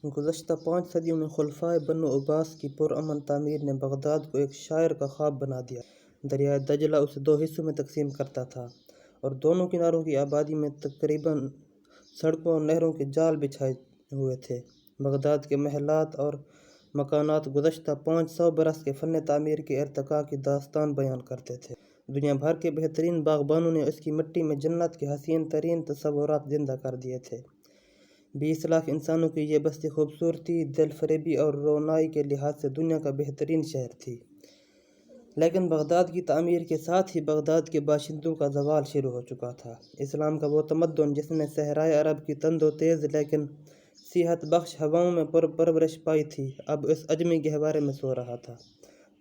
گزشتہ 5 صدیوں میں خلفائے بنو عباس کی پرامن تعمیر نے بغداد کو ایک شاعر کا خواب بنا دیا۔ دریائے دجلہ اسے 2 حصوں میں تقسیم کرتا تھا اور دونوں کناروں کی آبادی میں تقریباً سڑکوں اور نہروں کے جال بچھائے ہوئے تھے۔ بغداد کے محلات اور مکانات گزشتہ 500 برس کے فن تعمیر کے ارتقاء کی داستان بیان کرتے تھے۔ دنیا بھر کے بہترین باغبانوں نے اس کی مٹی میں جنت کے حسین ترین تصورات زندہ کر دیے تھے۔ 20 لاکھ انسانوں کی یہ بستی خوبصورتی، دل فریبی اور رونائی کے لحاظ سے دنیا کا بہترین شہر تھی۔ لیکن بغداد کی تعمیر کے ساتھ ہی بغداد کے باشندوں کا زوال شروع ہو چکا تھا۔ اسلام کا وہ تمدن جس نے صحرائے عرب کی تند و تیز لیکن صحت بخش ہواؤں میں پرورش پائی تھی، اب اس عجمی گہوارے میں سو رہا تھا۔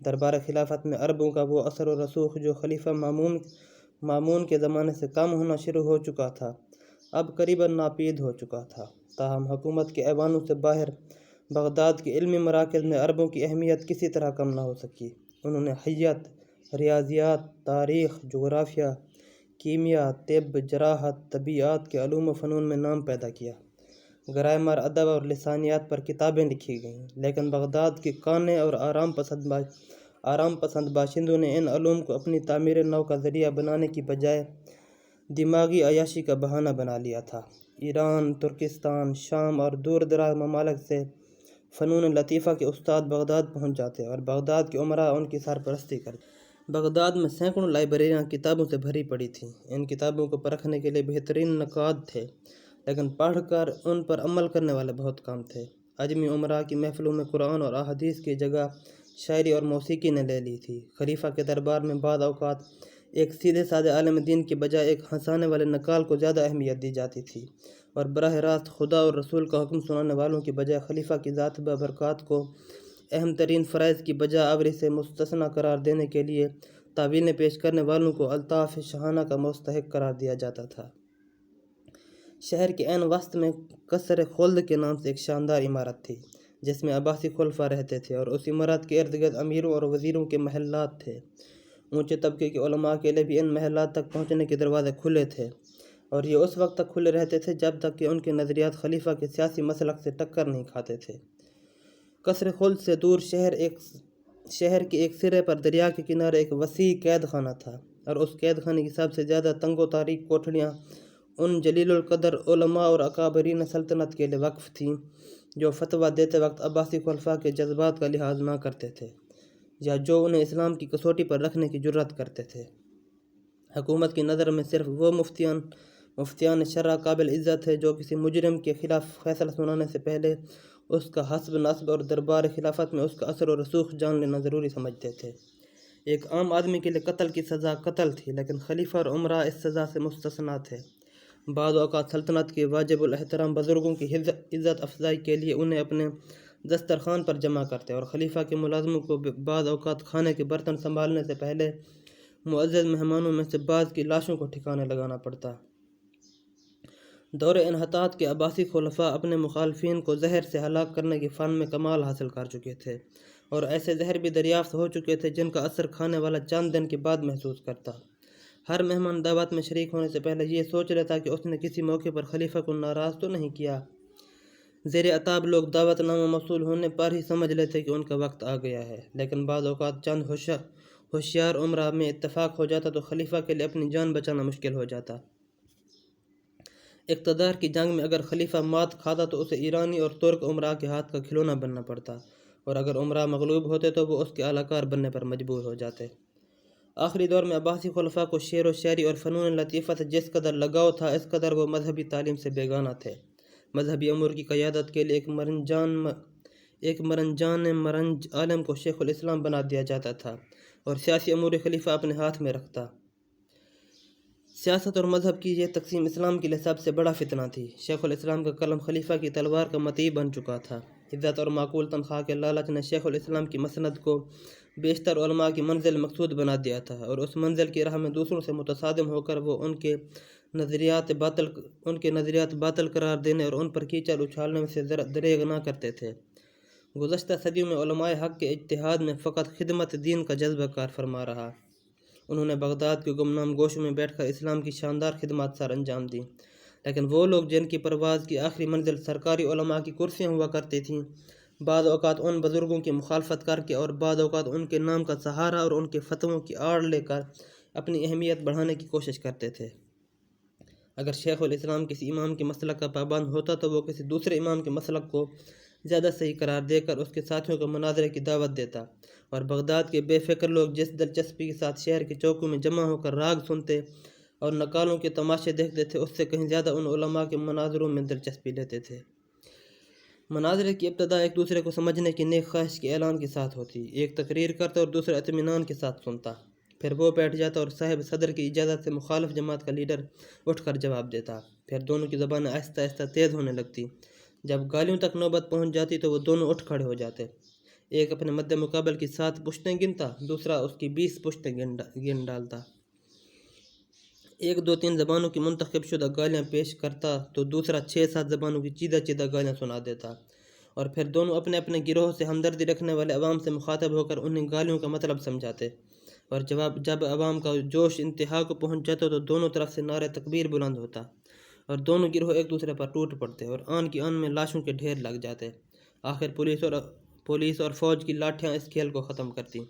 دربار خلافت میں عربوں کا وہ اثر و رسوخ جو خلیفہ مامون کے زمانے سے کم ہونا شروع ہو چکا تھا، اب قریباً ناپید ہو چکا تھا۔ تاہم حکومت کے ایوانوں سے باہر بغداد کے علمی مراکز میں عربوں کی اہمیت کسی طرح کم نہ ہو سکی۔ انہوں نے حیات، ریاضیات، تاریخ، جغرافیہ، کیمیا، طب، جراحت، طبیعیات کے علوم و فنون میں نام پیدا کیا۔ گرامر، ادب اور لسانیات پر کتابیں لکھی گئیں، لیکن بغداد کے کانے اور آرام پسند باشندوں نے ان علوم کو اپنی تعمیر نو کا ذریعہ بنانے کی بجائے دماغی عیاشی کا بہانہ بنا لیا تھا۔ ایران، ترکستان، شام اور دور دراز ممالک سے فنون لطیفہ کے استاد بغداد پہنچ جاتے اور بغداد کے امراء ان کی سرپرستی کرتے۔ بغداد میں سینکڑوں لائبریریاں کتابوں سے بھری پڑی تھیں۔ ان کتابوں کو پرکھنے کے لیے بہترین نقاد تھے، لیکن پڑھ کر ان پر عمل کرنے والے بہت کم تھے۔ عجمی امراء کی محفلوں میں قرآن اور احادیث کی جگہ شاعری اور موسیقی نے لے لی تھی۔ خلیفہ کے دربار میں بعض اوقات ایک سیدھے سادے عالم دین کی بجائے ایک ہنسانے والے نقال کو زیادہ اہمیت دی جاتی تھی، اور براہ راست خدا اور رسول کا حکم سنانے والوں کی بجائے خلیفہ کی ذات ببرکات کو اہم ترین فرائض کی بجا آوری سے مستثنیٰ قرار دینے کے لیے تعویلیں پیش کرنے والوں کو الطاف شاہانہ کا مستحق قرار دیا جاتا تھا۔ شہر کے عین وسط میں قصر خلد کے نام سے ایک شاندار عمارت تھی، جس میں عباسی خلفاء رہتے تھے، اور اس عمارت کے ارد گرد امیروں اور وزیروں کے محلات تھے۔ اونچے طبقے کے علماء کے لیے بھی ان محلات تک پہنچنے کے دروازے کھلے تھے، اور یہ اس وقت تک کھلے رہتے تھے جب تک کہ ان کے نظریات خلیفہ کے سیاسی مسلک سے ٹکر نہیں کھاتے تھے۔ قصر خلد سے دور شہر کے ایک سرے پر دریا کے کنارے ایک وسیع قید خانہ تھا، اور اس قید خانے کی سب سے زیادہ تنگ و تاریک کوٹھڑیاں ان جلیل القدر علماء اور اکابرین سلطنت کے لیے وقف تھیں جو فتویٰ دیتے وقت عباسی خلفاء کے جذبات کا لحاظ نہ کرتے تھے، یا جو انہیں اسلام کی کسوٹی پر رکھنے کی جرأت کرتے تھے۔ حکومت کی نظر میں صرف وہ مفتیان شرع قابل عزت ہے جو کسی مجرم کے خلاف فیصلہ سنانے سے پہلے اس کا حسب نسب اور دربار خلافت میں اس کا اثر و رسوخ جان لینا ضروری سمجھتے تھے۔ ایک عام آدمی کے لیے قتل کی سزا قتل تھی، لیکن خلیفہ اور امراء اس سزا سے مستثنیٰ تھے۔ بعض اوقات سلطنت کے واجب الاحترام بزرگوں کی عزت افزائی کے لیے انہیں اپنے دسترخوان پر جمع کرتے، اور خلیفہ کے ملازموں کو بعض اوقات کھانے کے برتن سنبھالنے سے پہلے معزز مہمانوں میں سے بعض کی لاشوں کو ٹھکانے لگانا پڑتا۔ دور انحطاط کے عباسی خلفاء اپنے مخالفین کو زہر سے ہلاک کرنے کے فن میں کمال حاصل کر چکے تھے، اور ایسے زہر بھی دریافت ہو چکے تھے جن کا اثر کھانے والا چند دن کے بعد محسوس کرتا۔ ہر مہمان دعوت میں شریک ہونے سے پہلے یہ سوچ لیتا کہ اس نے کسی موقع پر خلیفہ کو ناراض تو نہیں کیا۔ زیر عتاب لوگ دعوت نامہ موصول ہونے پر ہی سمجھ لیتے کہ ان کا وقت آ گیا ہے، لیکن بعض اوقات چند ہوشیار امراء میں اتفاق ہو جاتا تو خلیفہ کے لیے اپنی جان بچانا مشکل ہو جاتا۔ اقتدار کی جنگ میں اگر خلیفہ مات کھاتا تو اسے ایرانی اور ترک امراء کے ہاتھ کا کھلونا بننا پڑتا، اور اگر امراء مغلوب ہوتے تو وہ اس کے اعلی کار بننے پر مجبور ہو جاتے۔ آخری دور میں عباسی خلفاء کو شعر و شاعری اور فنون لطیفہ سے جس قدر لگاؤ تھا، اس قدر وہ مذہبی تعلیم سے بیگانہ تھے۔ مذہبی امور کی قیادت کے لیے ایک مرنج عالم کو شیخ الاسلام بنا دیا جاتا تھا، اور سیاسی امور خلیفہ اپنے ہاتھ میں رکھتا۔ سیاست اور مذہب کی یہ تقسیم اسلام کے لیے سب سے بڑا فتنہ تھی۔ شیخ الاسلام کا قلم خلیفہ کی تلوار کا مطیع بن چکا تھا۔ عزت اور معقول تنخواہ کے لالچ نے شیخ الاسلام کی مسند کو بیشتر علماء کی منزل مقصود بنا دیا تھا، اور اس منزل کی راہ میں دوسروں سے متصادم ہو کر وہ ان کے نظریات باطل قرار دینے اور ان پر کیچڑ اچھالنے سے دریغ نہ کرتے تھے۔ گزشتہ صدیوں میں علماء حق کے اجتہاد میں فقط خدمت دین کا جذبہ کار فرما رہا۔ انہوں نے بغداد کے گمنام گوشوں میں بیٹھ کر اسلام کی شاندار خدمات سر انجام دیں، لیکن وہ لوگ جن کی پرواز کی آخری منزل سرکاری علماء کی کرسیاں ہوا کرتی تھیں، بعض اوقات ان بزرگوں کی مخالفت کر کے اور بعض اوقات ان کے نام کا سہارا اور ان کے فتووں کی آڑ لے کر اپنی اہمیت بڑھانے کی کوشش کرتے تھے۔ اگر شیخ الاسلام کسی امام کے مسلک کا پابند ہوتا تو وہ کسی دوسرے امام کے مسلک کو زیادہ صحیح قرار دے کر اس کے ساتھیوں کو مناظرے کی دعوت دیتا، اور بغداد کے بے فکر لوگ جس دلچسپی کے ساتھ شہر کے چوکوں میں جمع ہو کر راگ سنتے اور نکالوں کے تماشے دیکھتے تھے، اس سے کہیں زیادہ ان علماء کے مناظروں میں دلچسپی لیتے تھے۔ مناظرے کی ابتدا ایک دوسرے کو سمجھنے کی نیک خواہش کے اعلان کے ساتھ ہوتی، ایک تقریر کرتا اور دوسرا اطمینان کے ساتھ سنتا، پھر وہ بیٹھ جاتا اور صاحب صدر کی اجازت سے مخالف جماعت کا لیڈر اٹھ کر جواب دیتا، پھر دونوں کی زبانیں آہستہ آہستہ تیز ہونے لگتی۔ جب گالیوں تک نوبت پہنچ جاتی تو وہ دونوں اٹھ کھڑے ہو جاتے، ایک اپنے مد مقابل کی 7 پشتیں گنتا، دوسرا اس کی 20 پشتیں گن ڈالتا۔ 1 2 3 زبانوں کی منتخب شدہ گالیاں پیش کرتا تو دوسرا 6 7 زبانوں کی چیدہ چیدہ گالیاں سنا دیتا، اور پھر دونوں اپنے اپنے گروہ سے ہمدردی رکھنے والے عوام سے مخاطب ہو کر انہیں گالیوں کا مطلب سمجھاتے، اور جب عوام کا جوش انتہا کو پہنچ جاتا تو دونوں طرف سے نعرہ تکبیر بلند ہوتا، اور دونوں گروہ ایک دوسرے پر ٹوٹ پڑتے اور آن کی آن میں لاشوں کے ڈھیر لگ جاتے۔ آخر پولیس اور فوج کی لاٹھیاں اس کھیل کو ختم کرتی۔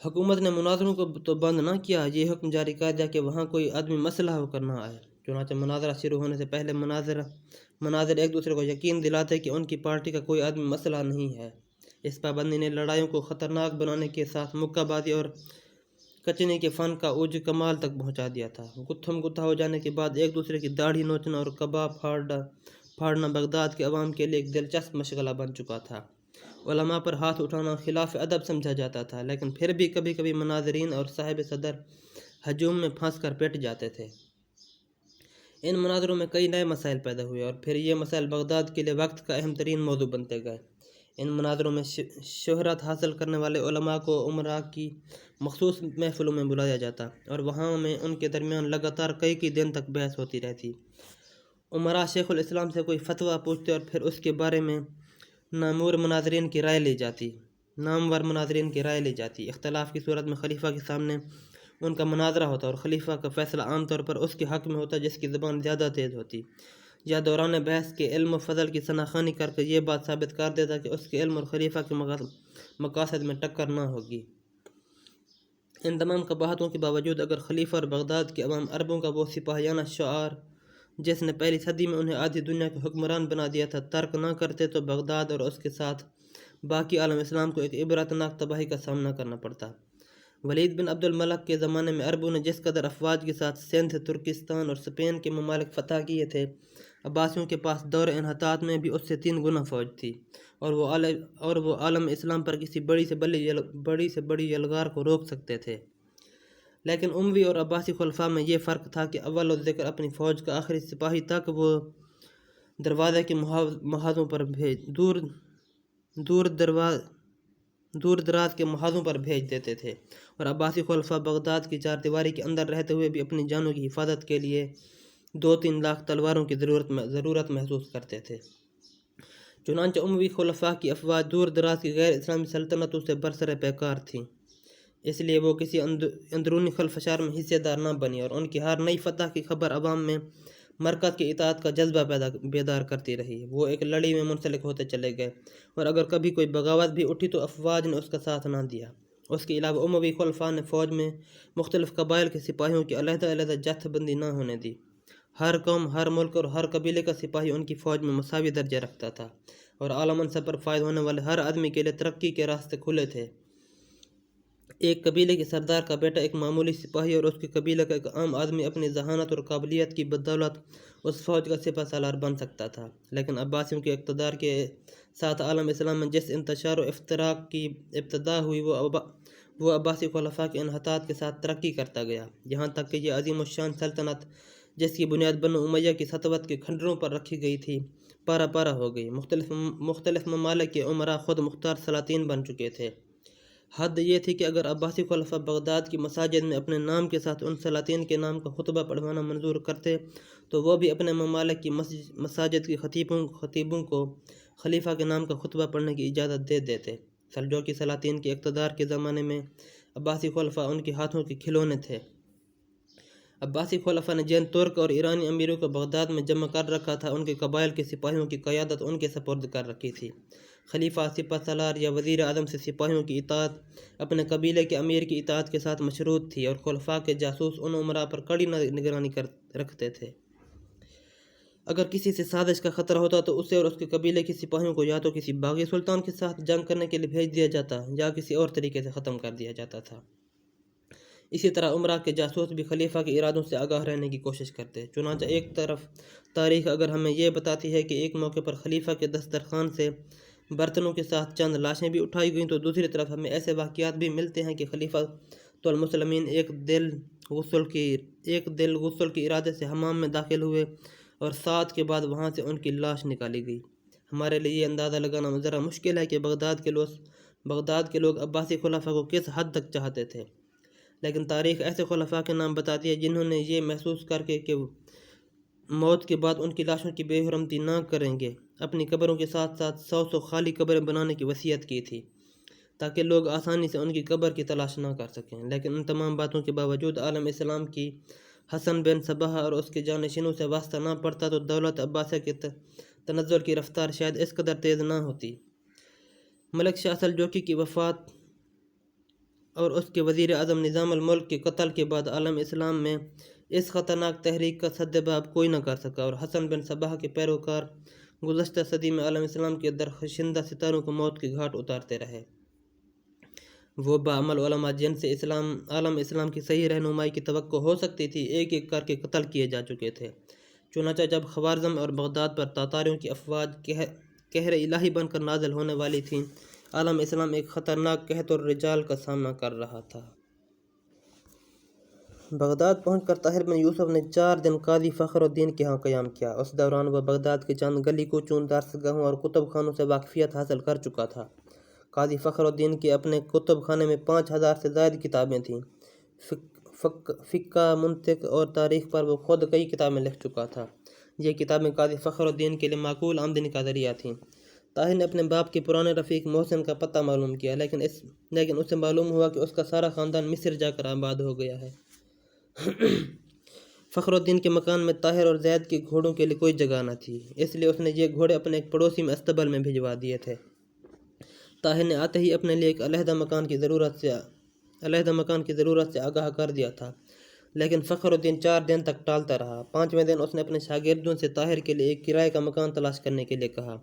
حکومت نے مناظروں کو تو بند نہ کیا، یہ حکم جاری کر دیا کہ وہاں کوئی آدمی مسلح ہو کر نہ آئے۔ چنانچہ مناظرہ شروع ہونے سے پہلے مناظر ایک دوسرے کو یقین دلاتے کہ ان کی پارٹی کا کوئی آدمی مسلح نہیں ہے۔ اس پابندی نے لڑائیوں کو خطرناک بنانے کے ساتھ مکہ بازی اور کچنی کے فن کا اوج کمال تک پہنچا دیا تھا۔ گتھم گتھا ہو جانے کے بعد ایک دوسرے کی داڑھی نوچنا اور کباب پھاڑنا بغداد کے عوام کے لیے ایک دلچسپ مشغلہ بن چکا تھا۔ علماء پر ہاتھ اٹھانا خلاف ادب سمجھا جاتا تھا، لیکن پھر بھی کبھی کبھی مناظرین اور صاحب صدر ہجوم میں پھنس کر پٹ جاتے تھے۔ ان مناظروں میں کئی نئے مسائل پیدا ہوئے، اور پھر یہ مسائل بغداد کے لیے وقت کا اہم ترین موضوع بنتے گئے۔ ان مناظروں میں شہرت حاصل کرنے والے علماء کو امراء کی مخصوص محفلوں میں بلایا جاتا، اور وہاں میں ان کے درمیان لگاتار کئی دن تک بحث ہوتی رہتی۔ امراء شیخ الاسلام سے کوئی فتویٰ پوچھتے اور پھر اس کے بارے میں نامور مناظرین کی رائے لی جاتی۔ اختلاف کی صورت میں خلیفہ کے سامنے ان کا مناظرہ ہوتا، اور خلیفہ کا فیصلہ عام طور پر اس کے حق میں ہوتا جس کی زبان زیادہ تیز ہوتی، یا دوران بحث کے علم و فضل کی ثناخوانی کر کے یہ بات ثابت کر دیتا کہ اس کے علم اور خلیفہ کے مقاصد میں ٹکر نہ ہوگی۔ ان تمام قباحتوں کے باوجود اگر خلیفہ اور بغداد کے عوام عربوں کا وہ سپاہیانہ شعار جس نے پہلی صدی میں انہیں آدھی دنیا کے حکمران بنا دیا تھا ترک نہ کرتے تو بغداد اور اس کے ساتھ باقی عالم اسلام کو ایک عبرتناک تباہی کا سامنا کرنا پڑتا۔ ولید بن عبد الملک کے زمانے میں عربوں نے جس قدر افواج کے ساتھ سندھ، ترکستان اور اسپین کے ممالک فتح کیے تھے، عباسیوں کے پاس دور انحطاط میں بھی اس سے 3 گنا فوج تھی، اور وہ عالم اسلام پر کسی بڑی سے بڑی یلغار کو روک سکتے تھے۔ لیکن اموی اور عباسی خلفاء میں یہ فرق تھا کہ اول الذکر اپنی فوج کا آخری سپاہی تک وہ دروازے کے محاذوں پر دور دراز کے محاذوں پر بھیج دیتے تھے، اور عباسی خلفاء بغداد کی 4 دیواری کے اندر رہتے ہوئے بھی اپنی جانوں کی حفاظت کے لیے 2-3 لاکھ تلواروں کی ضرورت محسوس کرتے تھے۔ چنانچہ اموی خلفاء کی افواج دور دراز کی غیر اسلامی سلطنتوں سے برسر پیکار تھیں، اس لیے وہ کسی اندرونی خلفشار میں حصے دار نہ بنی، اور ان کی ہر نئی فتح کی خبر عوام میں مرکز کی اطاعت کا جذبہ بیدار کرتی رہی۔ وہ ایک لڑی میں منسلک ہوتے چلے گئے، اور اگر کبھی کوئی بغاوت بھی اٹھی تو افواج نے اس کا ساتھ نہ دیا۔ اس کے علاوہ اموی خلفاء نے فوج میں مختلف قبائل کے سپاہیوں کی علیحدہ جتھ بندی نہ ہونے دی۔ ہر قوم، ہر ملک اور ہر قبیلے کا سپاہی ان کی فوج میں مساوی درجہ رکھتا تھا، اور اعلیٰ منصب پر فائز ہونے والے ہر آدمی کے لیے ترقی کے راستے کھلے تھے۔ ایک قبیلے کے سردار کا بیٹا ایک معمولی سپاہی اور اس کے قبیلے کا ایک عام آدمی اپنی ذہانت اور قابلیت کی بدولت اس فوج کا سپہ سالار بن سکتا تھا۔ لیکن عباسیوں کے اقتدار کے ساتھ عالم اسلام میں جس انتشار و افتراق کی ابتدا ہوئی وہ عباسی خلفاء کے انحطاط کے ساتھ ترقی کرتا گیا، یہاں تک کہ یہ عظیم الشان سلطنت جس کی بنیاد بنو امیہ کی سطوت کے کھنڈروں پر رکھی گئی تھی پارا پارا ہو گئی۔ مختلف ممالک کے امراء خود مختار سلاطین بن چکے تھے۔ حد یہ تھی کہ اگر عباسی خلفاء بغداد کی مساجد میں اپنے نام کے ساتھ ان سلاطین کے نام کا خطبہ پڑھوانا منظور کرتے تو وہ بھی اپنے ممالک کی مساجد کے خطیبوں کو خلیفہ کے نام کا خطبہ پڑھنے کی اجازت دے دیتے۔ سلجوقی سلاطین کے اقتدار کے زمانے میں عباسی خلفاء ان کے ہاتھوں کے کھلونے تھے۔ عباسی خلفاء نے جن ترک اور ایرانی امیروں کو بغداد میں جمع کر رکھا تھا ان کے قبائل کے سپاہیوں کی قیادت ان کے سپرد کر رکھی تھی۔ خلیفہ سپہ سالار یا وزیر اعظم سے سپاہیوں کی اطاعت اپنے قبیلے کے امیر کی اطاعت کے ساتھ مشروط تھی، اور خلفاء کے جاسوس ان امراء پر کڑی نگرانی رکھتے تھے۔ اگر کسی سے سازش کا خطرہ ہوتا تو اسے اور اس کے قبیلے کے سپاہیوں کو یا تو کسی باغی سلطان کے ساتھ جنگ کرنے کے لیے بھیج دیا جاتا یا کسی اور طریقے سے ختم کر دیا جاتا تھا۔ اسی طرح امراء کے جاسوس بھی خلیفہ کے ارادوں سے آگاہ رہنے کی کوشش کرتے۔ چنانچہ ایک طرف تاریخ اگر ہمیں یہ بتاتی ہے کہ ایک موقع پر خلیفہ کے دسترخوان سے برتنوں کے ساتھ چند لاشیں بھی اٹھائی گئیں، تو دوسری طرف ہمیں ایسے واقعات بھی ملتے ہیں کہ خلیفہ المسلمین ایک دل غسل کے ارادے سے حمام میں داخل ہوئے اور ساعت کے بعد وہاں سے ان کی لاش نکالی گئی۔ ہمارے لیے یہ اندازہ لگانا ذرا مشکل ہے کہ بغداد کے لوگ عباسی خلفاء کو کس حد تک چاہتے تھے، لیکن تاریخ ایسے خلفاء کے نام بتاتی ہے جنہوں نے یہ محسوس کر کے کہ موت کے بعد ان کی لاشوں کی بے حرمتی نہ کریں گے، اپنی قبروں کے ساتھ ساتھ 100 خالی قبریں بنانے کی وصیت کی تھی تاکہ لوگ آسانی سے ان کی قبر کی تلاش نہ کر سکیں۔ لیکن ان تمام باتوں کے باوجود عالم اسلام کی حسن بن صباح اور اس کے جانشینوں سے واسطہ نہ پڑتا تو دولت عباسیہ کے تنزل کی رفتار شاید اس قدر تیز نہ ہوتی۔ ملک شاہ سلجوقی کی وفات اور اس کے وزیر اعظم نظام الملک کے قتل کے بعد عالم اسلام میں اس خطرناک تحریک کا سدباب کوئی نہ کر سکا، اور حسن بن صباح کے پیروکار گزشتہ صدی میں عالم اسلام کے درخشندہ ستاروں کو موت کے گھاٹ اتارتے رہے۔ وہ باعمل علماء جن سے عالم اسلام کی صحیح رہنمائی کی توقع ہو سکتی تھی، ایک ایک کر کے قتل کیے جا چکے تھے۔ چنانچہ جب خوارزم اور بغداد پر تاتاریوں کی افواج قہر الہی بن کر نازل ہونے والی تھیں، عالم اسلام ایک خطرناک قحط الرجال کا سامنا کر رہا تھا۔ بغداد پہنچ کر طاہر بن یوسف نے 4 دن قاضی فخر الدین کے ہاں قیام کیا۔ اس دوران وہ بغداد کے چند گلی کوچوں، درسگاہوں اور کتب خانوں سے واقفیت حاصل کر چکا تھا۔ قاضی فخر الدین کے اپنے کتب خانے میں 5000 سے زائد کتابیں تھیں۔ فقہ، منطق اور تاریخ پر وہ خود کئی کتابیں لکھ چکا تھا۔ یہ کتابیں قاضی فخر الدین کے لیے معقول آمدنی کا ذریعہ تھیں۔ طاہر نے اپنے باپ کے پرانے رفیق محسن کا پتہ معلوم کیا، لیکن اسے معلوم ہوا کہ اس کا سارا خاندان مصر جا کر آباد ہو گیا ہے۔ فخر الدین کے مکان میں طاہر اور زید کے گھوڑوں کے لیے کوئی جگہ نہ تھی، اس لیے اس نے یہ گھوڑے اپنے ایک پڑوسی میں استبل میں بھجوا دیے تھے۔ طاہر نے آتے ہی اپنے لیے ایک علیحدہ مکان کی ضرورت سے آگاہ کر دیا تھا، لیکن فخر الدین 4 دن تک ٹالتا رہا۔ 5ویں دن اس نے اپنے شاگردوں سے طاہر کے لیے ایک کرائے کا مکان تلاش کرنے کے لیے کہا۔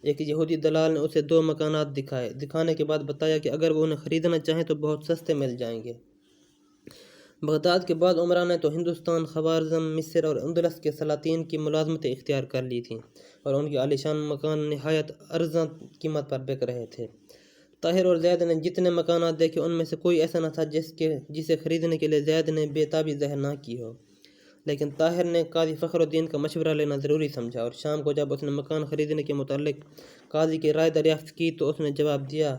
ایک یہودی دلال نے اسے 2 مکانات دکھانے کے بعد بتایا کہ اگر وہ انہیں خریدنا چاہیں تو بہت سستے مل جائیں گے۔ بغداد کے بعد عمرہ نے تو ہندوستان، خوارزم، مصر اور اندلس کے سلاطین کی ملازمتیں اختیار کر لی تھیں، اور ان کے عالیشان مکان نہایت ارزاں قیمت پر بک رہے تھے۔ طاہر اور زید نے جتنے مکانات دیکھے ان میں سے کوئی ایسا نہ تھا جسے خریدنے کے لیے زید نے بے تابی ظاہر نہ کی ہو، لیکن طاہر نے قاضی فخر الدین کا مشورہ لینا ضروری سمجھا، اور شام کو جب اس نے مکان خریدنے کے متعلق قاضی کی رائے دریافت کی تو اس نے جواب دیا،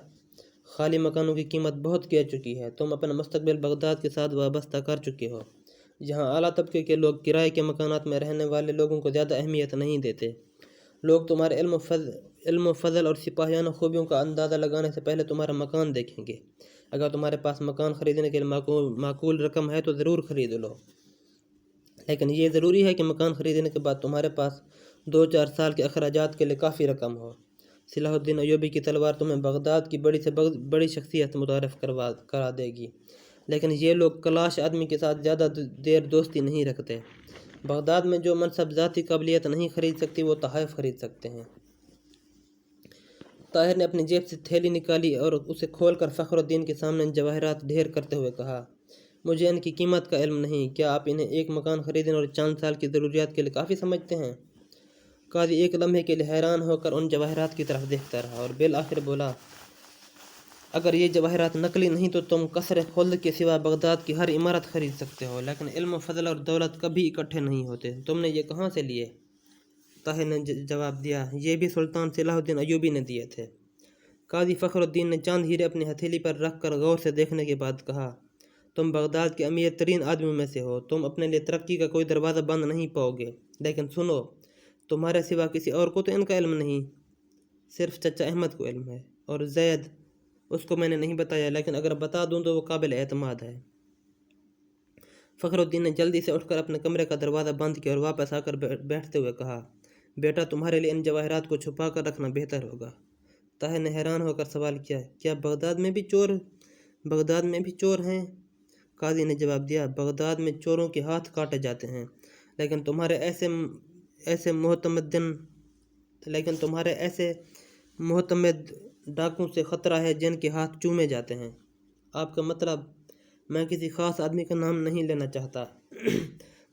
خالی مکانوں کی قیمت بہت گر چکی ہے، تم اپنا مستقبل بغداد کے ساتھ وابستہ کر چکے ہو، جہاں اعلیٰ طبقے کے لوگ کرائے کے مکانات میں رہنے والے لوگوں کو زیادہ اہمیت نہیں دیتے۔ لوگ تمہارے علم و فضل اور سپاہیانہ خوبیوں کا اندازہ لگانے سے پہلے تمہارا مکان دیکھیں گے۔ اگر تمہارے پاس مکان خریدنے کے لیے معقول رقم ہے تو ضرور خرید لو، لیکن یہ ضروری ہے کہ مکان خریدنے کے بعد تمہارے پاس 2-4 سال کے اخراجات کے لیے کافی رقم ہو۔ صلاح الدین ایوبی کی تلوار تمہیں بغداد کی بڑی سے بڑی شخصیت متعارف کرا دے گی، لیکن یہ لوگ کلاش آدمی کے ساتھ زیادہ دیر دوستی نہیں رکھتے۔ بغداد میں جو منصب ذاتی قابلیت نہیں خرید سکتی وہ تحائف خرید سکتے ہیں۔ طاہر نے اپنی جیب سے تھیلی نکالی اور اسے کھول کر فخر الدین کے سامنے جواہرات ڈھیر کرتے ہوئے کہا، مجھے ان کی قیمت کا علم نہیں، کیا آپ انہیں ایک مکان خریدنے اور چند سال کی ضروریات کے لیے کافی سمجھتے ہیں؟ قاضی ایک لمحے کے لیے حیران ہو کر ان جواہرات کی طرف دیکھتا رہا اور بالآخر بولا، اگر یہ جواہرات نقلی نہیں تو تم قصر خلد کے سوا بغداد کی ہر عمارت خرید سکتے ہو، لیکن علم و فضل اور دولت کبھی اکٹھے نہیں ہوتے، تم نے یہ کہاں سے لیے؟ طاہر نے جواب دیا، یہ بھی سلطان صلاح الدین ایوبی نے دیے تھے۔ قاضی فخر الدین نے چند ہیرے اپنی ہتھیلی پر رکھ کر غور سے دیکھنے کے بعد کہا، تم بغداد کے امیر ترین آدمیوں میں سے ہو، تم اپنے لیے ترقی کا کوئی دروازہ بند نہیں پاؤ گے، لیکن سنو، تمہارے سوا کسی اور کو تو ان کا علم نہیں، صرف چچا احمد کو علم ہے، اور زید، اس کو میں نے نہیں بتایا، لیکن اگر بتا دوں تو وہ قابل اعتماد ہے۔ فخر الدین نے جلدی سے اٹھ کر اپنے کمرے کا دروازہ بند کیا اور واپس آ کر بیٹھتے ہوئے کہا، بیٹا تمہارے لیے ان جواہرات کو چھپا کر رکھنا بہتر ہوگا۔ طاہر نے حیران ہو کر سوال کیا، کیا بغداد میں بھی چور ہیں؟ قاضی نے جواب دیا، بغداد میں چوروں کے ہاتھ کاٹے جاتے ہیں، لیکن تمہارے ایسے معتمد ڈاکوں سے خطرہ ہے جن کے ہاتھ چومے جاتے ہیں۔ آپ کا مطلب؟ میں کسی خاص آدمی کا نام نہیں لینا چاہتا۔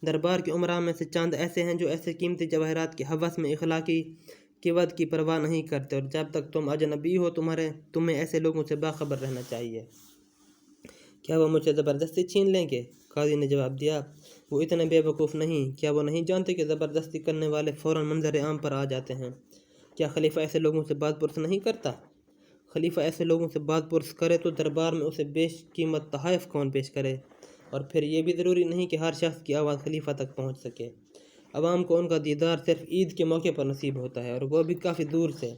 دربار کے امراء میں سے چند ایسے ہیں جو ایسے قیمتی جواہرات کے ہوس میں اخلاقی قوت کی پرواہ نہیں کرتے، اور جب تک تم اجنبی ہو تمہیں ایسے لوگوں سے باخبر رہنا چاہیے۔ کیا وہ مجھ سے زبردستی چھین لیں گے؟ قاضی نے جواب دیا، وہ اتنے بے وقوف نہیں۔ کیا وہ نہیں جانتے کہ زبردستی کرنے والے فوراً منظر عام پر آ جاتے ہیں؟ کیا خلیفہ ایسے لوگوں سے بات پرس نہیں کرتا؟ خلیفہ ایسے لوگوں سے بات پرس کرے تو دربار میں اسے بیش قیمت تحائف کون پیش کرے؟ اور پھر یہ بھی ضروری نہیں کہ ہر شخص کی آواز خلیفہ تک پہنچ سکے۔ عوام کو ان کا دیدار صرف عید کے موقع پر نصیب ہوتا ہے، اور وہ بھی کافی دور سے۔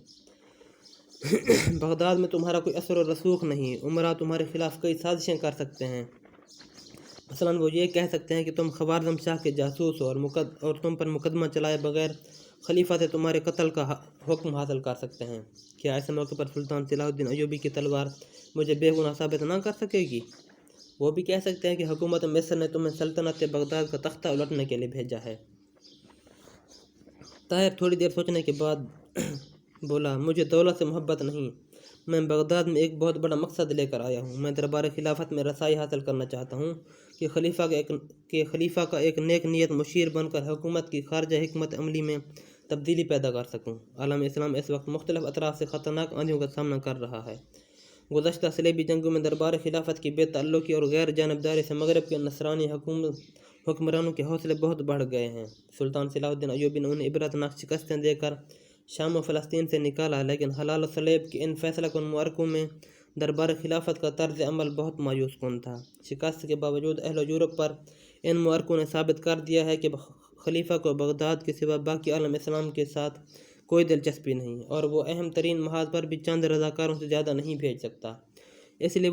بغداد میں تمہارا کوئی اثر و رسوخ نہیں۔ امراء تمہارے خلاف کئی سازشیں کر سکتے ہیں۔ مثلاً وہ یہ کہہ سکتے ہیں کہ تم خوارزم شاہ کے جاسوس ہو اور تم پر مقدمہ چلائے بغیر خلیفہ سے تمہارے قتل کا حکم حاصل کر سکتے ہیں۔ کیا ایسے موقع پر سلطان صلاح الدین ایوبی کی تلوار مجھے بے گناہ ثابت نہ کر سکے گی؟ وہ بھی کہہ سکتے ہیں کہ حکومت مصر نے تمہیں سلطنت بغداد کا تختہ الٹنے کے لیے بھیجا ہے۔ طاہر تھوڑی دیر سوچنے کے بعد بولا، مجھے دولت سے محبت نہیں، میں بغداد میں ایک بہت بڑا مقصد لے کر آیا ہوں۔ میں دربار خلافت میں رسائی حاصل کرنا چاہتا ہوں کہ خلیفہ کا ایک نیک نیت مشیر بن کر حکومت کی خارجہ حکمت عملی میں تبدیلی پیدا کر سکوں۔ عالم اسلام اس وقت مختلف اطراف سے خطرناک آندھیوں کا سامنا کر رہا ہے۔ گزشتہ صلیبی جنگوں میں دربار خلافت کی بے تعلقی اور غیر جانبداری سے مغرب کے نصرانی حکمرانوں کے حوصلے بہت بڑھ گئے ہیں۔ سلطان صلاح الدین ایوبی نے انہیں عبرتناک شکستیں دے کر شام و فلسطین سے نکالا، لیکن حلال و صلیب کے ان فیصلہ کن معرکوں میں دربار خلافت کا طرز عمل بہت مایوس کن تھا۔ شکست کے باوجود اہل یورپ پر ان معرکوں نے ثابت کر دیا ہے کہ خلیفہ کو بغداد کے سوا باقی عالم اسلام کے ساتھ کوئی دلچسپی نہیں، اور وہ اہم ترین محاذ پر بھی چند رضاکاروں سے زیادہ نہیں بھیج سکتا۔ اس لیے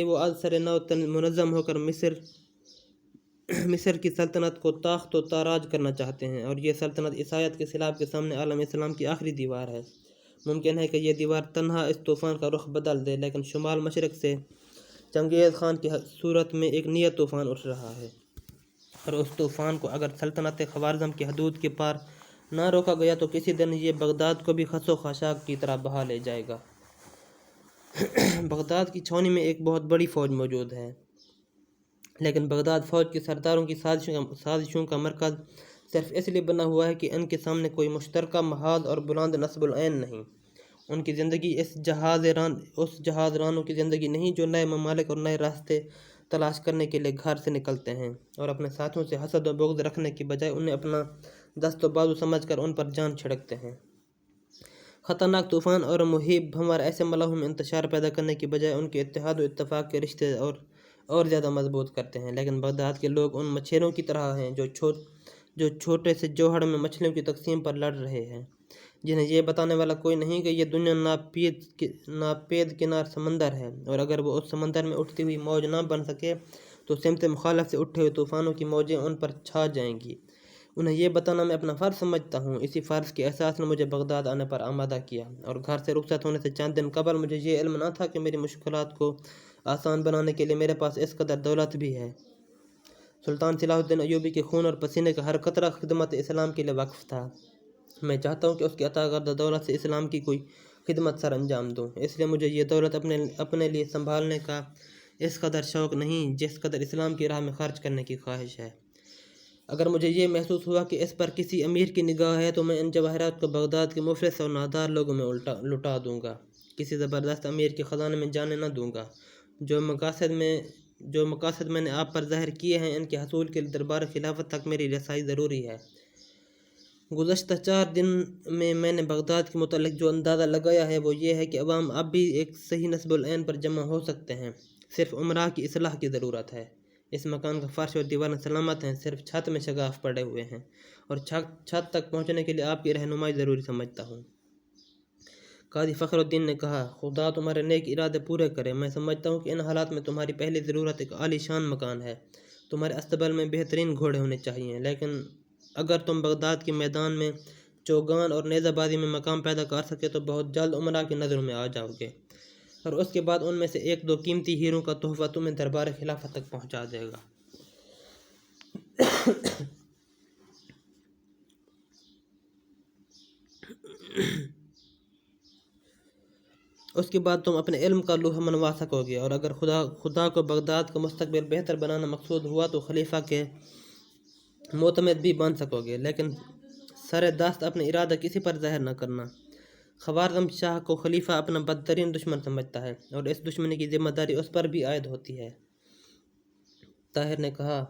وہ از سر نو منظم ہو کر مصر کی سلطنت کو تاخت و تاراج کرنا چاہتے ہیں، اور یہ سلطنت عیسائیت کے سیلاب کے سامنے عالم اسلام کی آخری دیوار ہے۔ ممکن ہے کہ یہ دیوار تنہا اس طوفان کا رخ بدل دے، لیکن شمال مشرق سے چنگیز خان کی صورت میں ایک نیا طوفان اٹھ رہا ہے، اور اس طوفان کو اگر سلطنت خوارزم کی حدود کے پار نہ روکا گیا تو کسی دن یہ بغداد کو بھی خس و خاشاک کی طرح بہا لے جائے گا۔ بغداد کی چھاؤنی میں ایک بہت بڑی فوج موجود ہے، لیکن بغداد فوج کے سرداروں کی سازشوں کا مرکز صرف اس لیے بنا ہوا ہے کہ ان کے سامنے کوئی مشترکہ محاذ اور بلند نصب العین نہیں۔ ان کی زندگی اس جہاز رانوں کی زندگی نہیں جو نئے ممالک اور نئے راستے تلاش کرنے کے لیے گھر سے نکلتے ہیں، اور اپنے ساتھیوں سے حسد و بغض رکھنے کی بجائے انہیں اپنا دست و بازو سمجھ کر ان پر جان چھڑکتے ہیں۔ خطرناک طوفان اور مہیب بھنور ایسے ملاحوں میں انتشار پیدا کرنے کی بجائے ان کے اتحاد و اتفاق کے رشتے اور زیادہ مضبوط کرتے ہیں۔ لیکن بغداد کے لوگ ان مچھیروں کی طرح ہیں جو چھوٹے سے جوہڑ میں مچھلیوں کی تقسیم پر لڑ رہے ہیں، جنہیں یہ بتانے والا کوئی نہیں کہ یہ دنیا ناپید کنار سمندر ہے، اور اگر وہ اس سمندر میں اٹھتی ہوئی موج نہ بن سکے تو سمت مخالف سے اٹھے ہوئے طوفانوں کی موجیں ان پر چھا جائیں گی۔ انہیں یہ بتانا میں اپنا فرض سمجھتا ہوں۔ اسی فرض کے احساس نے مجھے بغداد آنے پر آمادہ کیا، اور گھر سے رخصت ہونے سے چند دن قبل مجھے یہ علم نہ تھا کہ میری مشکلات کو آسان بنانے کے لیے میرے پاس اس قدر دولت بھی ہے۔ سلطان صلاح الدین ایوبی کے خون اور پسینے کا ہر قطرہ خدمت اسلام کے لیے وقف تھا۔ میں چاہتا ہوں کہ اس کی عطا کردہ دولت سے اسلام کی کوئی خدمت سر انجام دوں، اس لیے مجھے یہ دولت اپنے لیے سنبھالنے کا اس قدر شوق نہیں جس قدر اسلام کی راہ میں خرچ کرنے کی خواہش ہے۔ اگر مجھے یہ محسوس ہوا کہ اس پر کسی امیر کی نگاہ ہے تو میں ان جواہرات کو بغداد کے مفلس اور نادار لوگوں میں لٹا دوں گا، کسی زبردست امیر کے خزانے میں جانے نہ دوں گا۔ جو مقاصد میں نے آپ پر ظاہر کیے ہیں، ان کے حصول کے لیے دربار خلافت تک میری رسائی ضروری ہے۔ گزشتہ 4 دن میں نے بغداد کے متعلق جو اندازہ لگایا ہے وہ یہ ہے کہ عوام اب بھی ایک صحیح نصب العین پر جمع ہو سکتے ہیں، صرف امراء کی اصلاح کی ضرورت ہے۔ اس مکان کا فرش اور دیواریں سلامت ہیں، صرف چھت میں شگاف پڑے ہوئے ہیں، اور چھت تک پہنچنے کے لیے آپ کی رہنمائی ضروری سمجھتا ہوں۔ قاضی فخر الدین نے کہا، خدا تمہارے نیک ارادے پورے کرے۔ میں سمجھتا ہوں کہ ان حالات میں تمہاری پہلی ضرورت ایک عالی شان مکان ہے۔ تمہارے استبل میں بہترین گھوڑے ہونے چاہیے، لیکن اگر تم بغداد کے میدان میں چوگان اور نیزہ بازی میں مقام پیدا کر سکے تو بہت جلد امراء کی نظروں میں آ جاؤ گے، اور اس کے بعد ان میں سے ایک دو قیمتی ہیروں کا تحفہ تمہیں دربار خلافت تک پہنچا دے گا۔ اس کے بعد تم اپنے علم کا لوہا منوا سکو گے، اور اگر خدا کو بغداد کا مستقبل بہتر بنانا مقصود ہوا تو خلیفہ کے معتمد بھی بن سکو گے، لیکن سر دست اپنے ارادہ کسی پر ظاہر نہ کرنا۔ خوارزم شاہ کو خلیفہ اپنا بدترین دشمن سمجھتا ہے، اور اس دشمنی کی ذمہ داری اس پر بھی عائد ہوتی ہے۔ طاہر نے کہا،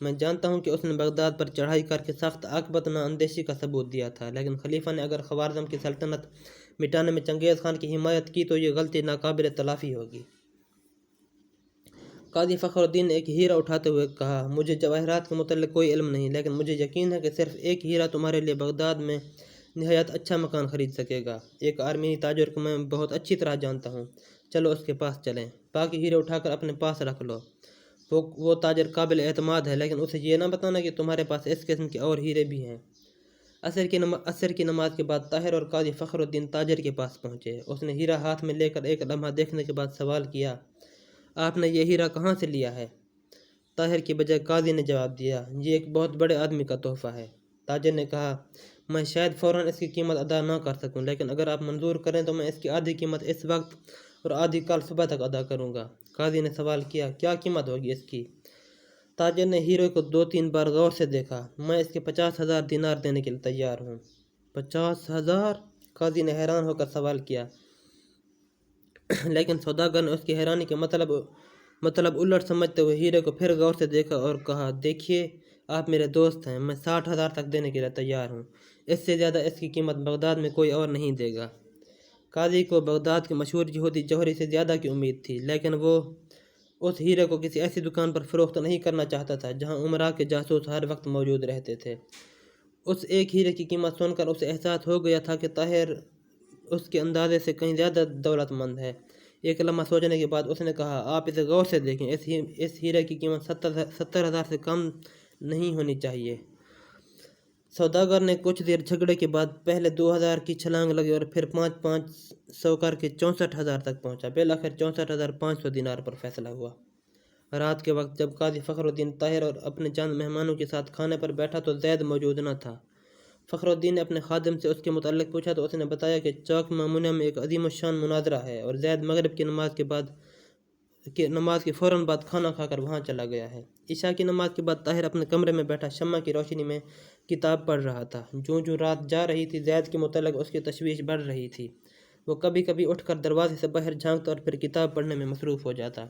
میں جانتا ہوں کہ اس نے بغداد پر چڑھائی کر کے سخت عاقبت نہ اندیشی کا ثبوت دیا تھا، لیکن خلیفہ نے اگر خوارزم کی سلطنت مٹانے میں چنگیز خان کی حمایت کی تو یہ غلطی ناقابل تلافی ہوگی۔ قاضی فخر الدین نے ایک ہیرا اٹھاتے ہوئے کہا، مجھے جواہرات کے متعلق کوئی علم نہیں، لیکن مجھے یقین ہے کہ صرف ایک ہیرا تمہارے لیے بغداد میں نہایت اچھا مکان خرید سکے گا۔ ایک آرمینی تاجر کو میں بہت اچھی طرح جانتا ہوں، چلو اس کے پاس چلیں۔ باقی ہیرے اٹھا کر اپنے پاس رکھ لو۔ وہ تاجر قابل اعتماد ہے، لیکن اسے یہ نہ بتانا کہ تمہارے پاس اس قسم کے اور ہیرے بھی ہیں۔ عصر کی نماز کے بعد طاہر اور قاضی فخر الدین تاجر کے پاس پہنچے۔ اس نے ہیرا ہاتھ میں لے کر ایک لمحہ دیکھنے کے بعد سوال کیا، آپ نے یہ ہیرا کہاں سے لیا ہے؟ طاہر کی بجائے قاضی نے جواب دیا، یہ ایک بہت بڑے آدمی کا تحفہ ہے۔ تاجر نے کہا، میں شاید فوراً اس کی قیمت ادا نہ کر سکوں، لیکن اگر آپ منظور کریں تو میں اس کی آدھی قیمت اس وقت اور آدھی کل صبح تک ادا کروں گا۔ قاضی نے سوال کیا، کیا قیمت ہوگی اس کی؟ تاجر نے ہیرے کو 2-3 بار غور سے دیکھا، میں اس کے 50,000 دینار دینے کے لیے تیار ہوں۔ 50,000؟ قاضی نے حیران ہو کر سوال کیا، لیکن سوداگر نے اس کی حیرانی کے مطلب الٹ سمجھتے ہوئے ہیرے کو پھر غور سے دیکھا اور کہا، دیکھیے آپ میرے دوست ہیں، میں 60,000 تک دینے کے لیے تیار ہوں، اس سے زیادہ اس کی قیمت بغداد میں کوئی اور نہیں دے گا۔ قاضی کو بغداد کے مشہور یہودی جوہری سے زیادہ کی امید تھی، لیکن وہ اس ہیرے کو کسی ایسی دکان پر فروخت نہیں کرنا چاہتا تھا جہاں امراء کے جاسوس ہر وقت موجود رہتے تھے۔ اس ایک ہیرے کی قیمت سن کر اسے احساس ہو گیا تھا کہ طاہر اس کے اندازے سے کہیں زیادہ دولت مند ہے۔ ایک لمحہ سوچنے کے بعد اس نے کہا، آپ اسے غور سے دیکھیں، اس ہیرے کی قیمت 70,000 سے کم نہیں ہونی چاہیے۔ سوداگر نے کچھ دیر جھگڑے کے بعد پہلے 2,000 کی چھلانگ لگی اور پھر 500 کر کے 64,000 تک پہنچا۔ بالآخر 64,500 دینار پر فیصلہ ہوا۔ رات کے وقت جب قاضی فخر الدین طاہر اور اپنے چند مہمانوں کے ساتھ کھانے پر بیٹھا تو زید موجود نہ تھا۔ فخر الدین نے اپنے خادم سے اس کے متعلق پوچھا تو اس نے بتایا کہ چوک مامونہ میں ایک عظیم الشان مناظرہ ہے، اور زید مغرب کی نماز کے فوراً بعد کھانا کھا کر وہاں چلا گیا ہے۔ عشاء کی نماز کے بعد طاہر اپنے کمرے میں بیٹھا شمع کی روشنی میں کتاب پڑھ رہا تھا۔ جوں رات جا رہی تھی، زید کے متعلق اس کی تشویش بڑھ رہی تھی۔ وہ کبھی کبھی اٹھ کر دروازے سے باہر جھانکتا اور پھر کتاب پڑھنے میں مصروف ہو جاتا۔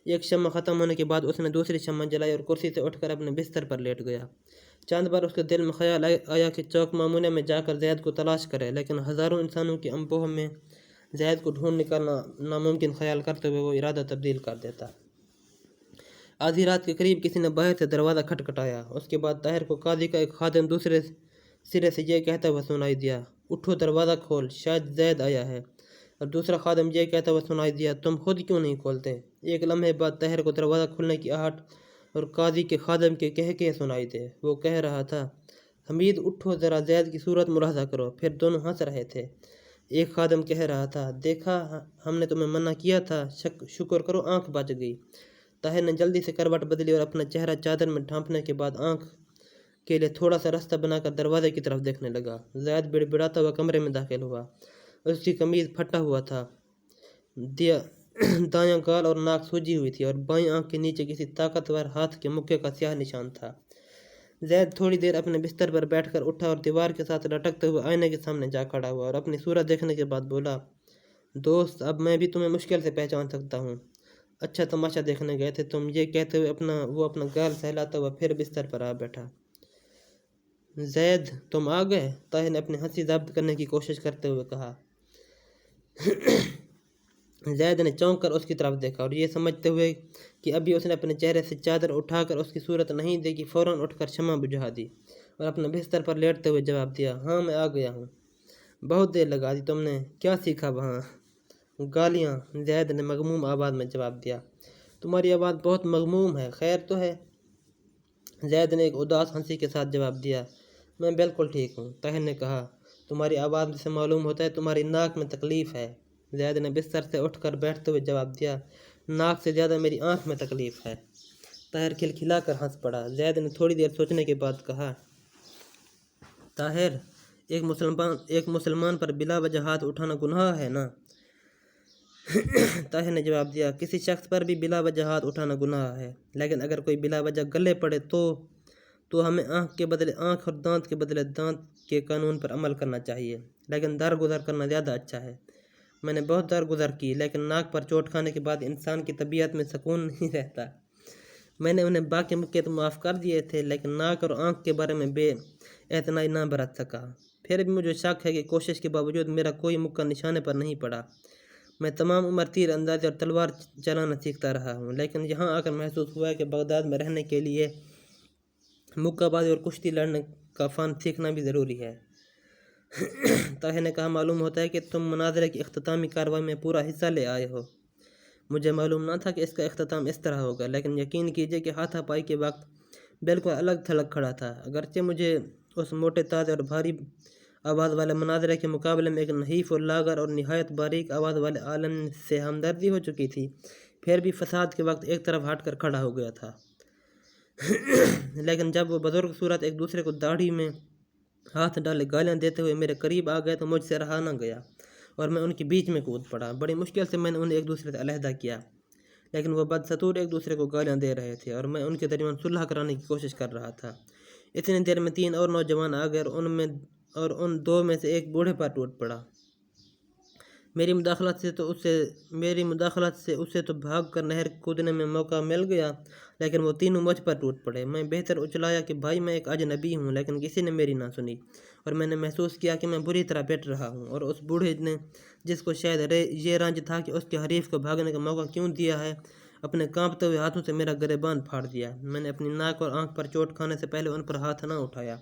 ایک شمع ختم ہونے کے بعد اس نے دوسری شمع جلائی اور کرسی سے اٹھ کر اپنے بستر پر لیٹ گیا۔ چند بار اس کے دل میں خیال آیا کہ چوک مامونہ میں جا کر زید کو تلاش کرے، لیکن ہزاروں انسانوں کے انبوہ میں زید کو ڈھونڈ نکالنا ناممکن خیال کرتے ہوئے وہ ارادہ تبدیل کر دیتا۔ آدھی رات کے قریب کسی نے باہر سے دروازہ کھٹکھٹایا۔ اس کے بعد طاہر کو قاضی کا ایک خادم دوسرے سرے سے یہ کہتا ہوا سنائی دیا، اٹھو دروازہ کھول، شاید زید آیا ہے۔ اور دوسرا خادم یہ کہتا ہوا سنائی دیا، تم خود کیوں نہیں کھولتے؟ ایک لمحے بعد طاہر کو دروازہ کھلنے کی آہٹ اور قاضی کے خادم کے کہے سنائی دے۔ وہ کہہ رہا تھا، حمید اٹھو، ذرا زید کی صورت ملاحظہ کرو۔ پھر دونوں ہنس رہے تھے۔ ایک خادم کہہ رہا تھا، دیکھا ہم نے تمہیں منع کیا تھا، شکر کرو آنکھ بچ گئی۔ طاہر نے جلدی سے کروٹ بدلی اور اپنا چہرہ چادر میں ڈھانپنے کے بعد آنکھ کے لیے تھوڑا سا راستہ بنا کر دروازے کی طرف دیکھنے لگا۔ زید بڑبڑاتا ہوا کمرے میں داخل ہوا۔ اس کی قمیض پھٹا ہوا تھا، دایاں گال اور ناک سوجی ہوئی تھی، اور بائیں آنکھ کے نیچے کسی طاقتور ہاتھ کے مکے کا سیاہ نشان تھا۔ زید تھوڑی دیر اپنے بستر پر بیٹھ کر اٹھا اور دیوار کے ساتھ لٹکتے ہوئے آئینے کے سامنے جا کھڑا ہوا اور اپنی صورت دیکھنے کے بعد بولا، دوست اب میں بھی تمہیں مشکل سے پہچان سکتا ہوں۔ اچھا تماشا دیکھنے گئے تھے تم؟ یہ کہتے ہوئے وہ اپنا گال سہلاتا ہوا پھر بستر پر آ بیٹھا۔ زید تم آ گئے؟ طاہر نے اپنی ہنسی ضبط کرنے کی کوشش کرتے ہوئے کہا۔ زید نے چونک کر اس کی طرف دیکھا اور یہ سمجھتے ہوئے کہ ابھی اس نے اپنے چہرے سے چادر اٹھا کر اس کی صورت نہیں دیکھی، فوراً اٹھ کر شمع بجھا دی اور اپنے بستر پر لیٹتے ہوئے جواب دیا، ہاں میں آ گیا ہوں۔ بہت دیر لگا دی تم نے، کیا سیکھا وہاں؟ گالیاں، زید نے مغموم آواز میں جواب دیا۔ تمہاری آواز بہت مغموم ہے، خیر تو ہے؟ زید نے ایک اداس ہنسی کے ساتھ جواب دیا، میں بالکل ٹھیک ہوں۔ طاہر نے کہا، تمہاری آواز سے معلوم ہوتا ہے تمہاری ناک میں تکلیف ہے۔ زید نے بستر سے اٹھ کر بیٹھتے ہوئے جواب دیا، ناک سے زیادہ میری آنکھ میں تکلیف ہے۔ طاہر کھلکھلا کر ہنس پڑا۔ زید نے تھوڑی دیر سوچنے کے بعد کہا، طاہر، ایک مسلمان پر بلا وجہ ہاتھ اٹھانا گناہ ہے نا؟ طاہر نے جواب دیا، کسی شخص پر بھی بلا وجہ ہاتھ اٹھانا گناہ ہے، لیکن اگر کوئی بلا وجہ گلے پڑے تو ہمیں آنکھ کے بدلے آنکھ اور دانت کے بدلے دانت کے قانون پر عمل کرنا چاہیے، لیکن درگزر کرنا زیادہ اچھا ہے۔ میں نے بہت درگزر کی، لیکن ناک پر چوٹ کھانے کے بعد انسان کی طبیعت میں سکون نہیں رہتا۔ میں نے انہیں باقی مکے تو معاف کر دیے تھے، لیکن ناک اور آنکھ کے بارے میں بے اعتنائی نہ برت سکا۔ پھر بھی مجھے شک ہے کہ کوشش کے باوجود میرا کوئی مکہ نشانے پر نہیں پڑا۔ میں تمام عمر تیر اندازی اور تلوار چلانا سیکھتا رہا ہوں، لیکن یہاں آ کر محسوس ہوا ہے کہ بغداد میں رہنے کے لیے مکہ بازی اور کشتی لڑنے کا فن سیکھنا بھی ضروری ہے۔ طاہر نے کہا، معلوم ہوتا ہے کہ تم مناظرے کی اختتامی کارروائی میں پورا حصہ لے آئے ہو۔ مجھے معلوم نہ تھا کہ اس کا اختتام اس طرح ہوگا، لیکن یقین کیجیے کہ ہاتھا پائی کے وقت بالکل الگ تھلگ کھڑا تھا۔ اگرچہ مجھے اس موٹے تازے اور بھاری آواز والے مناظرے کے مقابلے میں ایک نحیف اور لاغر اور نہایت باریک آواز والے عالم سے ہمدردی ہو چکی تھی، پھر بھی فساد کے وقت ایک طرف ہٹ کر کھڑا ہو گیا تھا۔ لیکن جب وہ بزرگ صورت ایک دوسرے کو داڑھی میں ہاتھ ڈالے گالیاں دیتے ہوئے میرے قریب آ گئے تو مجھ سے رہا نہ گیا اور میں ان کے بیچ میں کود پڑا۔ بڑی مشکل سے میں نے انہیں ایک دوسرے سے علیحدہ کیا، لیکن وہ بدستور ایک دوسرے کو گالیاں دے رہے تھے اور میں ان کے درمیان صلح کرانے کی کوشش کر رہا تھا۔ اتنی دیر میں 3 اور نوجوان آ گئے اور ان 2 میں سے ایک بوڑھے پر ٹوٹ پڑا۔ میری مداخلت سے اسے تو بھاگ کر نہر کودنے میں موقع مل گیا، لیکن وہ تینوں مجھ پر ٹوٹ پڑے۔ میں بہتر اچلایا کہ بھائی میں ایک اجنبی ہوں، لیکن کسی نے میری نہ سنی اور میں نے محسوس کیا کہ میں بری طرح پٹ رہا ہوں۔ اور اس بوڑھے نے، جس کو شاید یہ رنج تھا کہ اس کے حریف کو بھاگنے کا موقع کیوں دیا ہے، اپنے کانپتے ہوئے ہاتھوں سے میرا گریبان پھاڑ دیا۔ میں نے اپنی ناک اور آنکھ پر چوٹ کھانے سے پہلے ان پر ہاتھ نہ اٹھایا۔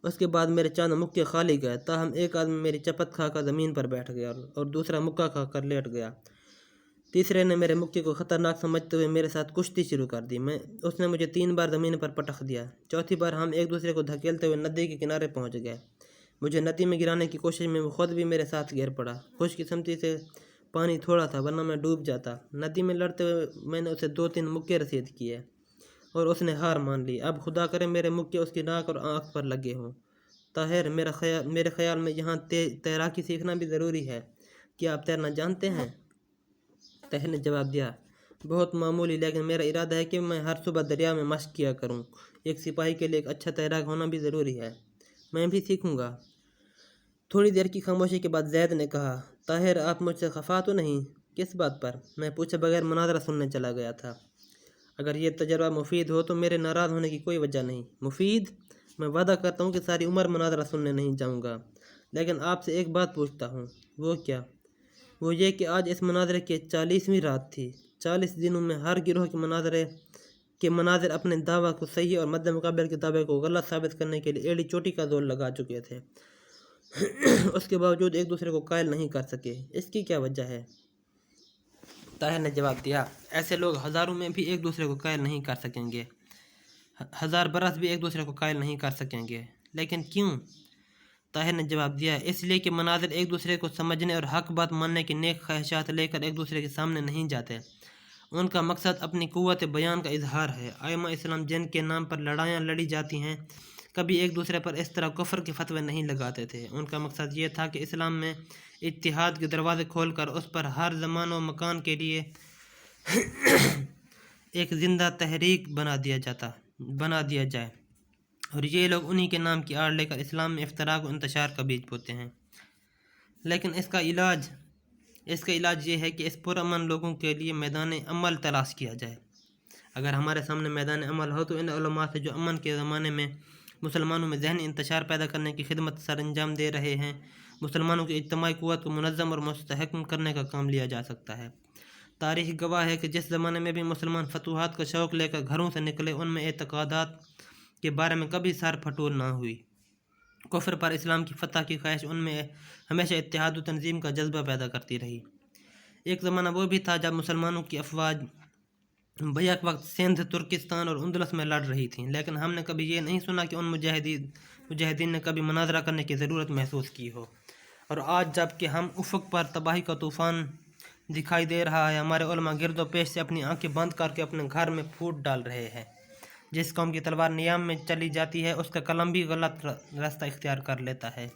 اس کے بعد میرے چند مکے خالی گئے، تاہم ایک آدمی میری چپت کھا کر زمین پر بیٹھ گیا اور دوسرا مکہ کھا کر لیٹ گیا۔ تیسرے نے میرے مکے کو خطرناک سمجھتے ہوئے میرے ساتھ کشتی شروع کر دی۔ اس نے مجھے 3 بار زمین پر پٹخ دیا۔ چوتھی بار ہم ایک دوسرے کو دھکیلتے ہوئے ندی کے کنارے پہنچ گئے۔ مجھے ندی میں گرانے کی کوشش میں وہ خود بھی میرے ساتھ گر پڑا۔ خوش قسمتی سے پانی تھوڑا تھا، ورنہ میں ڈوب جاتا۔ ندی میں لڑتے ہوئے میں نے اسے 2-3 مکے رسید کیے اور اس نے ہار مان لی۔ اب خدا کرے میرے مکے اس کی ناک اور آنکھ پر لگے ہوں۔ طاہر، میرے خیال میں یہاں تیراکی سیکھنا بھی ضروری ہے۔ کیا آپ تیرنا جانتے ہیں؟ طاہر نے جواب دیا، بہت معمولی، لیکن میرا ارادہ ہے کہ میں ہر صبح دریا میں مشق کیا کروں۔ ایک سپاہی کے لیے ایک اچھا تیراک ہونا بھی ضروری ہے۔ میں بھی سیکھوں گا۔ تھوڑی دیر کی خاموشی کے بعد زید نے کہا، طاہر، آپ مجھ سے خفا تو نہیں؟ کس بات پر؟ میں پوچھے بغیر مناظرہ سننے چلا گیا تھا۔ اگر یہ تجربہ مفید ہو تو میرے ناراض ہونے کی کوئی وجہ نہیں۔ مفید؟ میں وعدہ کرتا ہوں کہ ساری عمر مناظرہ سننے نہیں جاؤں گا، لیکن آپ سے ایک بات پوچھتا ہوں۔ وہ کیا؟ وہ یہ کہ آج اس مناظرے کی 40ویں رات تھی۔ 40 دنوں میں ہر گروہ کے مناظر اپنے دعویٰ کو صحیح اور مد مقابل کے دعوے کو غلط ثابت کرنے کے لیے ایڑی چوٹی کا زور لگا چکے تھے۔ اس کے باوجود ایک دوسرے کو قائل نہیں کر سکے۔ اس کی کیا وجہ ہے؟ طاہر نے جواب دیا، ایسے لوگ ہزاروں میں بھی ایک دوسرے کو قائل نہیں کر سکیں گے، 1000 برس بھی ایک دوسرے کو قائل نہیں کر سکیں گے۔ لیکن کیوں؟ طاہر نے جواب دیا، اس لیے کہ مناظر ایک دوسرے کو سمجھنے اور حق بات ماننے کی نیک خواہشات لے کر ایک دوسرے کے سامنے نہیں جاتے۔ ان کا مقصد اپنی قوت بیان کا اظہار ہے۔ ائمہ اسلام جن کے نام پر لڑائیاں لڑی جاتی ہیں، کبھی ایک دوسرے پر اس طرح کفر کے فتوے نہیں لگاتے تھے۔ ان کا مقصد یہ تھا کہ اسلام میں اتحاد کے دروازے کھول کر اس پر ہر زمان و مکان کے لیے ایک زندہ تحریک بنا دیا جائے، اور یہ لوگ انہی کے نام کی آڑ لے کر اسلام میں افتراق و انتشار کا بیج بوتے ہیں۔ لیکن اس کا علاج یہ ہے کہ اس پرامن لوگوں کے لیے میدان عمل تلاش کیا جائے۔ اگر ہمارے سامنے میدان عمل ہو تو ان علماء سے جو امن کے زمانے میں مسلمانوں میں ذہنی انتشار پیدا کرنے کی خدمت سر انجام دے رہے ہیں، مسلمانوں کی اجتماعی قوت کو منظم اور مستحکم کرنے کا کام لیا جا سکتا ہے۔ تاریخ گواہ ہے کہ جس زمانے میں بھی مسلمان فتوحات کا شوق لے کر گھروں سے نکلے، ان میں اعتقادات کے بارے میں کبھی سر پھٹور نہ ہوئی۔ کفر پر اسلام کی فتح کی خواہش ان میں ہمیشہ اتحاد و تنظیم کا جذبہ پیدا کرتی رہی۔ ایک زمانہ وہ بھی تھا جب مسلمانوں کی افواج بیک وقت سندھ، ترکستان اور اندلس میں لڑ رہی تھیں، لیکن ہم نے کبھی یہ نہیں سنا کہ ان مجاہدین نے کبھی مناظرہ کرنے کی ضرورت محسوس کی ہو۔ اور آج جب کہ ہم افق پر تباہی کا طوفان دکھائی دے رہا ہے، ہمارے علماء گرد و پیش سے اپنی آنکھیں بند کر کے اپنے گھر میں پھوٹ ڈال رہے ہیں۔ جس قوم کی تلوار نیام میں چلی جاتی ہے، اس کا قلم بھی غلط راستہ اختیار کر لیتا ہے۔